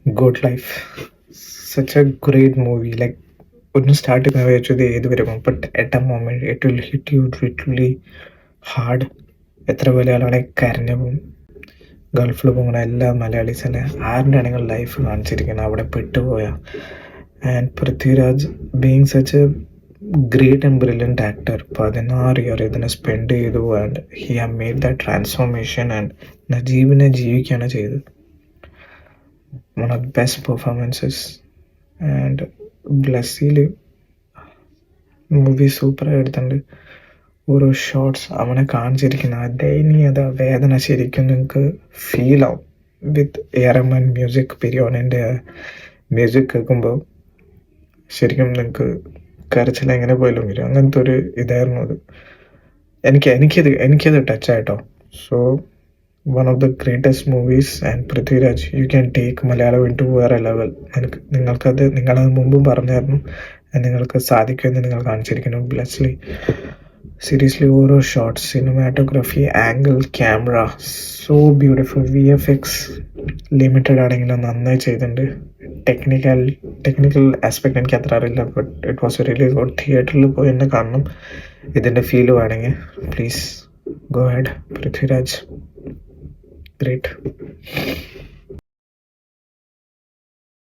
Good life, such a great movie. Like ഒന്ന് start ചെയ്യുന്ന വെച്ചത് ഏത് വരും, but at A moment it will hit U literally hard. എത്ര വലിയ ആളാണ് കരഞ്ഞു പോകും. ഗൾഫിൽ പോകുന്ന എല്ലാ മലയാളീസിനെ ആരുടെ ആണെങ്കിൽ ലൈഫ് കാണിച്ചിരിക്കുന്നത് അവിടെ പെട്ടുപോയ. And Prithviraj being such a great and brilliant actor, 16 year ഇതിനെ സ്പെൻഡ് ചെയ്തു. And he have made the transformation. And നജീബിനെ ജീവിക്കുകയാണ് ചെയ്തത്. One of the best performances. And ബ്ലസ്സിൽ മൂവി സൂപ്പറായി എടുത്തിട്ടുണ്ട്. ഓരോ ഷോർട്സ് അവനെ കാണിച്ചിരിക്കുന്ന ആ ദയനീയത, വേദന ശരിക്കും നിങ്ങൾക്ക് ഫീൽ ആവും. വിത്ത് എയർമാൻ മ്യൂസിക്, പിരിയോണിൻ്റെ മ്യൂസിക് കേൾക്കുമ്പോൾ ശരിക്കും നിങ്ങൾക്ക് കരച്ചിൽ എങ്ങനെ പോയാലും വരും. അങ്ങനത്തെ ഒരു ഇതായിരുന്നു അത്. എനിക്കത് ടച്ചായിട്ടോ. So one of the greatest movies. And Prithviraj, you can take Malayalam in to വേറെ ലെവൽ. നിങ്ങളത് മുമ്പും പറഞ്ഞായിരുന്നു. നിങ്ങൾക്ക് സാധിക്കുമെന്ന് നിങ്ങൾ കാണിച്ചിരിക്കുന്നു. ബ്ലസ്ലി സീരിയസ്ലി ഓരോ shots, cinematography, angle, camera, so beautiful. VFX limited ആണെങ്കിലും നന്നായി ചെയ്തിട്ടുണ്ട്. ടെക്നിക്കൽ ആസ്പെക്ട് എനിക്ക് അത്ര അറിയില്ല, but it was really good. തിയേറ്ററിൽ പോയി എന്നെ കാണണം ഇതിൻ്റെ ഫീൽ വേണമെങ്കിൽ. Please go ahead. Prithviraj great.